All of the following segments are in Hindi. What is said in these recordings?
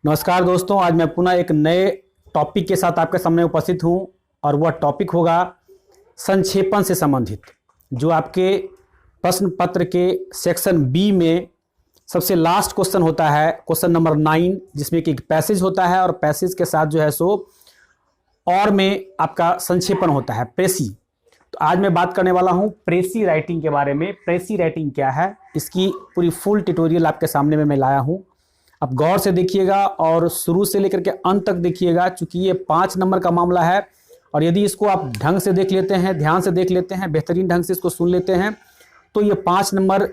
नमस्कार दोस्तों, आज मैं पुनः एक नए टॉपिक के साथ आपके सामने उपस्थित हूं और वह टॉपिक होगा संक्षेपण से संबंधित। जो आपके प्रश्न पत्र के सेक्शन बी में सबसे लास्ट क्वेश्चन होता है, क्वेश्चन नंबर 9, जिसमें कि एक पैसेज होता है और पैसेज के साथ जो है सो और में आपका संक्षेपण होता है, प्रेसी। तो आज मैं बात करने वाला हूं प्रेसी राइटिंग के बारे में। प्रेसी राइटिंग क्या है, इसकी पूरी फुल ट्यूटोरियल आपके सामने में मैं लाया हूं। अब गौर से देखिएगा और शुरू से लेकर के अंत तक देखिएगा, क्योंकि ये 5 नंबर का मामला है। और यदि इसको आप ढंग से देख लेते हैं, ध्यान से देख लेते हैं, बेहतरीन ढंग से इसको सुन लेते हैं, तो ये 5 नंबर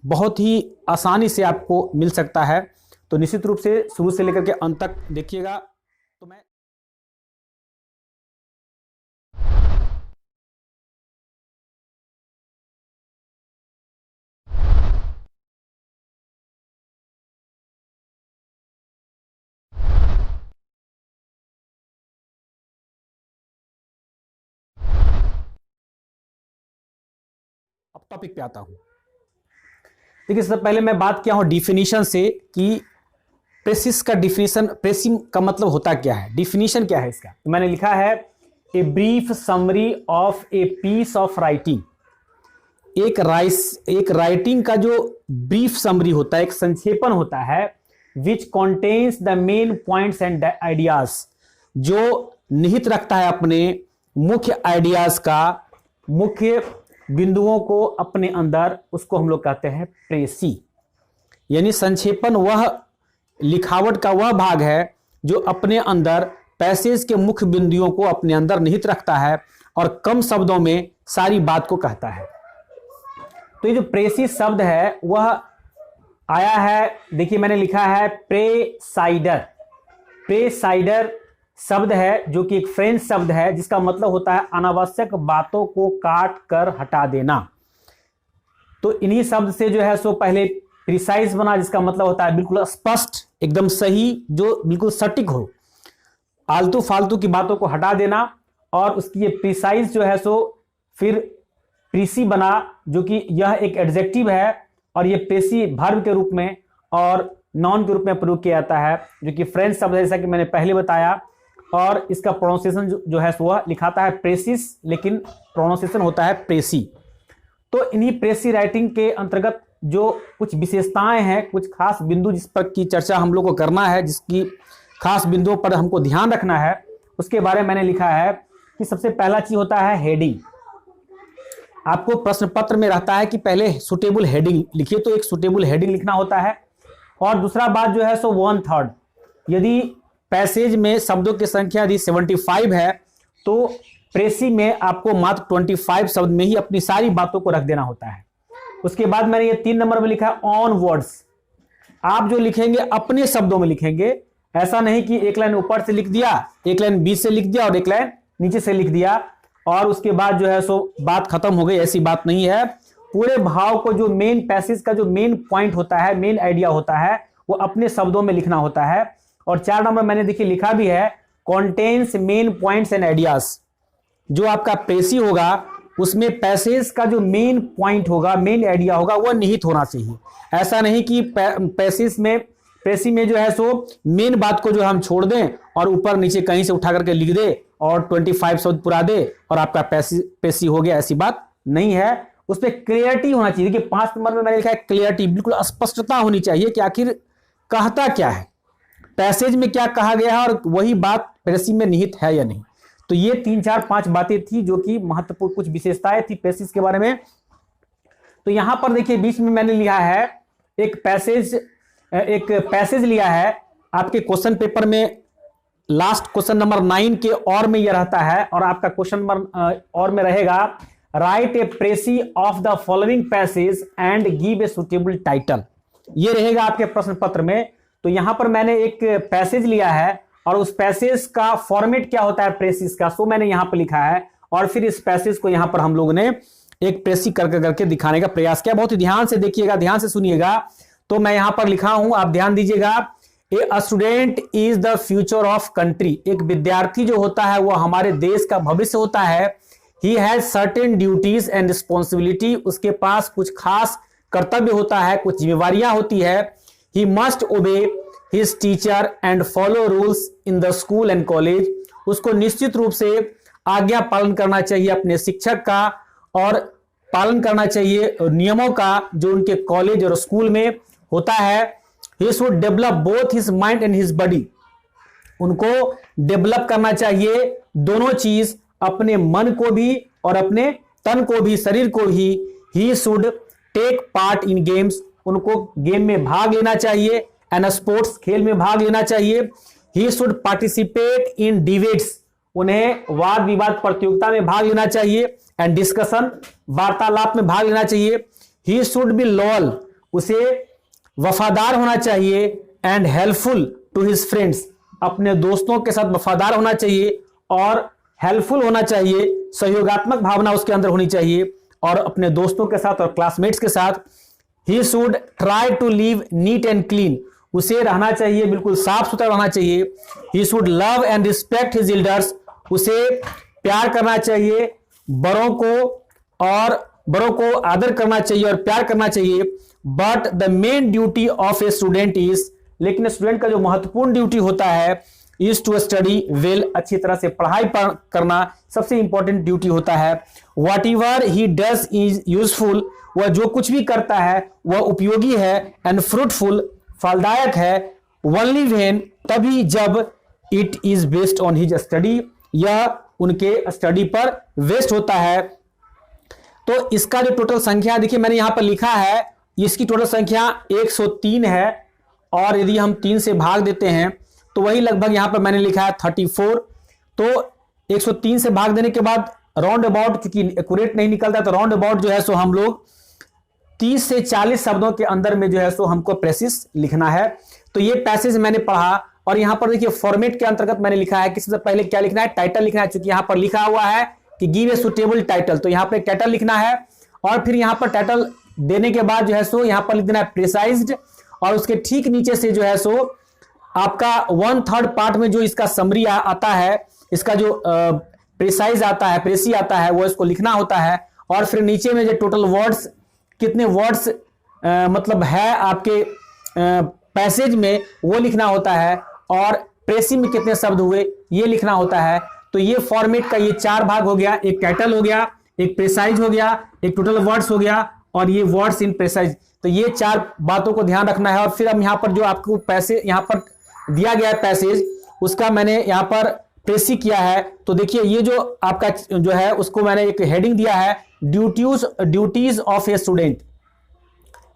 बहुत ही आसानी से आपको मिल सकता है। तो निश्चित रूप से शुरू से लेकर के अंत तक देखिएगा। तो मैं अब टॉपिक पे आता हूं। देखिए, सबसे पहले मैं बात किया हूं डिफिनीशन से कि प्रेसिस का डिफिनीशन, प्रेसी का मतलब होता क्या है, डिफिनीशन क्या है इसका। तो मैंने लिखा है a brief summary of a piece of writing. एक राइटिंग का जो ब्रीफ समरी होता है, एक संक्षेपण होता है, which contains the main points and ideas, जो निहित रखता है अपने मुख्य आइडियाज का, मुख्य बिंदुओं को अपने अंदर, उसको हम लोग कहते हैं प्रेसी। यानी संक्षेपण वह लिखावट का वह भाग है जो अपने अंदर पैसेज के मुख्य बिंदुओं को अपने अंदर निहित रखता है और कम शब्दों में सारी बात को कहता है। तो ये जो प्रेसी शब्द है वह आया है, देखिए मैंने लिखा है प्रेसाइडर। प्रेसाइडर शब्द है जो कि एक फ्रेंच शब्द है, जिसका मतलब होता है अनावश्यक बातों को काट कर हटा देना। तो इन्हीं शब्द से जो है सो पहले प्रिसाइज बना, जिसका मतलब होता है बिल्कुल स्पष्ट, एकदम सही, जो बिल्कुल सटीक हो, आलतू फालतू की बातों को हटा देना। और उसकी ये प्रिसाइज जो है सो फिर प्रीसी बना, जो कि यह एक एडजेक्टिव है और ये प्रेसी वर्ब के रूप में और नाउन के रूप में प्रयोग किया जाता है, जो कि फ्रेंच शब्द है, जैसा कि मैंने पहले बताया। और इसका प्रोनाउंसिएशन जो है वह लिखाता है प्रेसिस, लेकिन प्रोनाउंसिएशन होता है प्रेसी। तो इन्हीं प्रेसी राइटिंग के अंतर्गत जो कुछ विशेषताएं हैं, कुछ खास बिंदु जिस पर की चर्चा हम लोग को करना है, जिसकी खास बिंदुओं पर हमको ध्यान रखना है, उसके बारे में मैंने लिखा है कि सबसे पहला चीज होता है हेडिंग। आपको प्रश्न पत्र में रहता है कि पहले सुटेबल हेडिंग लिखिए, तो एक सुटेबल हेडिंग लिखना होता है। और दूसरा बात जो है सो 1/3, यदि पैसेज में शब्दों की संख्या यदि 75 है, तो प्रेसी में आपको मात्र 25 शब्द में ही अपनी सारी बातों को रख देना होता है। उसके बाद मैंने ये 3 नंबर में लिखा है ऑन वर्ड्स। आप जो लिखेंगे अपने शब्दों में लिखेंगे, ऐसा नहीं कि एक लाइन ऊपर से लिख दिया, एक लाइन बीच से लिख दिया और एक लाइन नीचे से लिख दिया और उसके बाद जो है सो बात खत्म हो गई, ऐसी बात नहीं है। पूरे भाव को, जो मेन पैसेज का जो मेन पॉइंट होता है, मेन आइडिया होता है, वो अपने शब्दों में लिखना होता है। और 4 नंबर मैंने देखिए लिखा भी है contains main points and ideas. जो आपका प्रेसी होगा उसमें पैसेज का जो मेन पॉइंट होगा, मेन आइडिया होगा, वह निहित होना चाहिए। ऐसा नहीं कि प्रेसी में जो है सो मेन बात को जो हम छोड़ दें और ऊपर नीचे कहीं से उठा करके लिख दे और 25 शब्द पुरा दे और आपका प्रेसी हो गया, ऐसी बात नहीं है। उस पर क्लियरिटी होना चाहिए। देखिए 5 नंबर में मैंने लिखा है क्लियरिटी, बिल्कुल स्पष्टता होनी चाहिए कि आखिर कहता क्या है, पैसेज में क्या कहा गया है और वही बात प्रेसी में निहित है या नहीं। तो ये 3, 4, 5 बातें थी जो कि महत्वपूर्ण कुछ विशेषताएं थी प्रेसिस के बारे में। तो यहां पर देखिए बीच में मैंने लिखा है एक पैसेज लिया है आपके क्वेश्चन पेपर में, लास्ट क्वेश्चन नंबर 9 के और में यह रहता है और आपका क्वेश्चन नंबर और में रहेगा write a precis of the following passage and give a suitable title. ये रहेगा आपके प्रश्न पत्र में। तो यहां पर मैंने एक पैसेज लिया है और उस पैसेज का फॉर्मेट क्या होता है प्रेसिस का, सो मैंने यहां पर लिखा है और फिर इस पैसेज को यहां पर हम लोगों ने एक प्रेसी करके दिखाने का प्रयास किया। बहुत ही ध्यान से देखिएगा, ध्यान से सुनिएगा। तो मैं यहां पर लिखा हूं, आप ध्यान दीजिएगा, a student is the future of country. एक विद्यार्थी जो होता है वह हमारे देश का भविष्य होता है। He has certain duties and responsibility, उसके पास कुछ खास कर्तव्य होता है, कुछ जिम्मेवारियां होती है। ही मस्ट ओबे his teacher and follow rules in the school and college, उसको निश्चित रूप से आज्ञा पालन करना चाहिए अपने शिक्षक का और पालन करना चाहिए नियमों का जो उनके कॉलेज और स्कूल में होता है। ही should develop both his mind and his body, उनको डेवलप करना चाहिए दोनों चीज, अपने मन को भी और अपने तन को भी, शरीर को भी। He should take part in games, उनको गेम में भाग लेना चाहिए, एंड स्पोर्ट्स, खेल में भाग लेना चाहिए। He should participate in debates, उन्हें वाद विवाद प्रतियोगिता में भाग लेना चाहिए, एंड डिस्कशन, वार्तालाप में भाग लेना चाहिए। ही शुड बी लॉयल, उसे वफादार होना चाहिए, and helpful to his friends, अपने दोस्तों के साथ वफादार होना चाहिए और हेल्पफुल होना चाहिए, सहयोगात्मक भावना उसके अंदर होनी चाहिए और अपने दोस्तों के साथ और क्लासमेट्स के साथ। He should try to live neat and clean, उसे रहना चाहिए बिल्कुल साफ सुथरा रहना चाहिए। He should love and respect his elders, उसे प्यार करना चाहिए, बड़ों को आदर करना चाहिए और प्यार करना चाहिए। But the main duty of a student is, लेकिन स्टूडेंट का जो महत्वपूर्ण ड्यूटी होता है, इज टू स्टडी वेल, अच्छी तरह से पढ़ाई करना सबसे इंपॉर्टेंट ड्यूटी होता है। What ever he does is useful, वह जो कुछ भी करता है वह उपयोगी है, एंड फ्रूटफुल, फलदायक है, ओनली व्हेन, तभी जब, it is based on his study, यह उनके स्टडी पर वेस्ट होता है। तो इसका जो टोटल संख्या देखिए मैंने यहां पर लिखा है, इसकी टोटल संख्या 103 है और यदि हम 3 से भाग देते हैं तो वही लगभग यहां पर मैंने लिखा है 34। तो 103 से भाग देने के बाद राउंड अबाउट, क्योंकि एक्यूरेट नहीं निकलता तो राउंड अबाउट जो है सो हम लोग 30 से 40 शब्दों के अंदर में जो है सो हमको पैसेज लिखना है। तो ये पैसेज मैंने पढ़ा और यहां पर देखिए फॉर्मेट के अंतर्गत मैंने लिखा है कि सबसे पहले क्या लिखना है, टाइटल लिखना है, क्योंकि यहां पर लिखा हुआ है कि गिव ए सुटेबल टाइटल, तो यहां पर टाइटल लिखना है और फिर यहां पर टाइटल देने के बाद जो है सो यहां पर लिख देना है प्रिसाइज्ड, और उसके ठीक नीचे से जो है सो आपका 1/3 पार्ट में जो इसका समरी आता है, इसका जो प्रिसाइज आता है, प्रेसी आता है, वो इसको लिखना होता है। और फिर नीचे में जो टोटल वर्ड्स, कितने वर्ड्स मतलब है आपके पैसेज में, वो लिखना होता है, और प्रेसी में कितने शब्द हुए ये लिखना होता है। तो ये फॉर्मेट का ये 4 भाग हो गया, एक टाइटल हो गया, एक प्रिसाइज हो गया, एक टोटल वर्ड्स हो गया और ये वर्ड्स इन प्रिसाइज। तो ये 4 बातों को ध्यान रखना है। और फिर हम यहाँ पर जो आपको पैसे यहाँ पर दिया गया है पैसेज, उसका मैंने यहाँ पर प्रेसी किया है। तो देखिए ये जो आपका जो है उसको मैंने एक हेडिंग दिया है, ड्यूटीज ऑफ ए स्टूडेंट,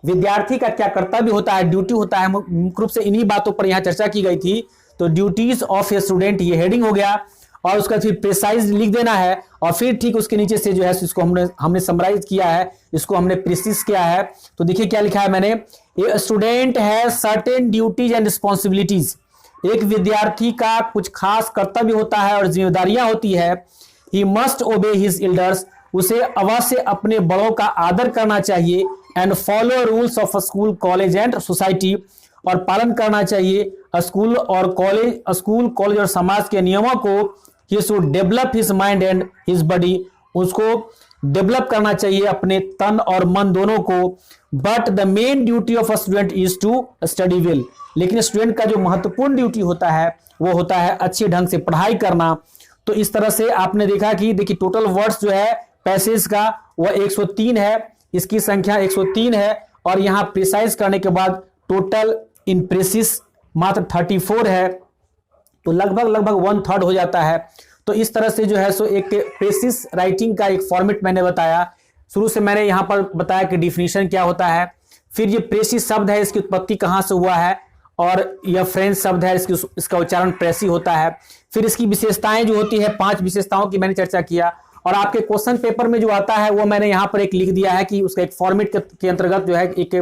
विद्यार्थी का क्या कर्तव्य होता है, ड्यूटी होता है, मुख्य रूप से इन्हीं बातों पर यहाँ चर्चा की गई थी। तो ड्यूटीज ऑफ ए स्टूडेंट ये हेडिंग हो गया और उसका फिर प्रिसाइज लिख देना है और फिर ठीक उसके नीचे से जो है इसको हमने समराइज किया है, इसको हमने प्रिसाइज किया है। तो देखिए क्या लिखा है मैंने, ए स्टूडेंट है सर्टेन ड्यूटीज एंड रिस्पॉन्सिबिलिटीज, एक विद्यार्थी का कुछ खास कर्तव्य होता है और जिम्मेदारियां होती है। ही मस्ट ओबे हिज एल्डर्स, उसे अवश्य अपने बड़ों का आदर करना चाहिए, and follow rules of school college and society, और पालन करना चाहिए स्कूल कॉलेज और समाज के नियमों को। He should develop his mind and his body, उसको डेवलप करना चाहिए अपने तन और मन दोनों को। But the main duty of a student is to study well, लेकिन स्टूडेंट का जो महत्वपूर्ण ड्यूटी होता है वो होता है अच्छे ढंग से पढ़ाई करना। तो इस तरह से आपने देखा कि देखिए टोटल वर्ड्स जो है पैसेज का वह 103 है, इसकी संख्या 103 है और यहां प्रिसाइज करने के बाद टोटल इन प्रेसिस मात्र 34 है, तो लगभग 1/3 हो जाता है। तो इस तरह से जो है सो एक प्रेसिस राइटिंग का एक फॉर्मेट मैंने बताया। शुरू से मैंने यहां पर बताया कि डिफिनीशन क्या होता है, फिर ये प्रेसिस शब्द है इसकी उत्पत्ति कहां से हुआ है, और यह फ्रेंच शब्द है इसका उच्चारण प्रेसी होता है। फिर इसकी विशेषताएं जो होती है 5 विशेषताओं की मैंने चर्चा किया, और आपके क्वेश्चन पेपर में जो आता है वो मैंने यहाँ पर एक लिख दिया है कि उसका एक फॉर्मेट के अंतर्गत जो है एक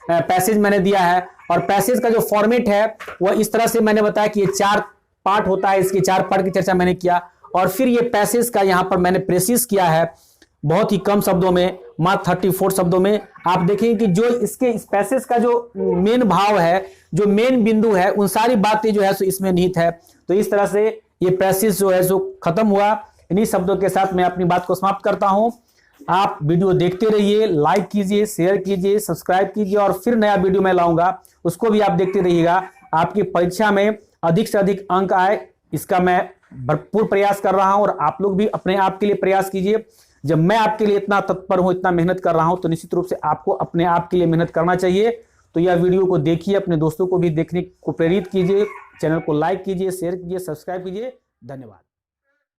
पैसेज मैंने दिया है। और पैसेज का जो फॉर्मेट है वह इस तरह से मैंने बताया कि ये 4 पार्ट होता है, इसके 4 पार्ट की चर्चा मैंने किया। और फिर ये पैसेज का यहाँ पर मैंने प्रेसिस किया है बहुत ही कम शब्दों में, मात्र 34 शब्दों में। आप देखेंगे कि जो इस पैसेज का जो मेन भाव है, जो मेन बिंदु है, उन सारी बातें जो है सो इसमें निहित है। तो इस तरह से ये पैसेज जो है सो खत्म हुआ। इन्हीं शब्दों के साथ मैं अपनी बात को समाप्त करता हूं। आप वीडियो देखते रहिए, लाइक कीजिए, शेयर कीजिए, सब्सक्राइब कीजिए, और फिर नया वीडियो मैं लाऊंगा उसको भी आप देखते रहिएगा। आपकी परीक्षा में अधिक से अधिक अंक आए, इसका मैं भरपूर प्रयास कर रहा हूं और आप लोग भी अपने आप के लिए प्रयास कीजिए। जब मैं आपके लिए इतना तत्पर हूं, इतना मेहनत कर रहा हूं, तो निश्चित रूप से आपको अपने आप के लिए मेहनत करना चाहिए। तो यह वीडियो को देखिए, अपने दोस्तों को भी देखने को प्रेरित कीजिए, चैनल को लाइक कीजिए, शेयर कीजिए, सब्सक्राइब कीजिए। धन्यवाद।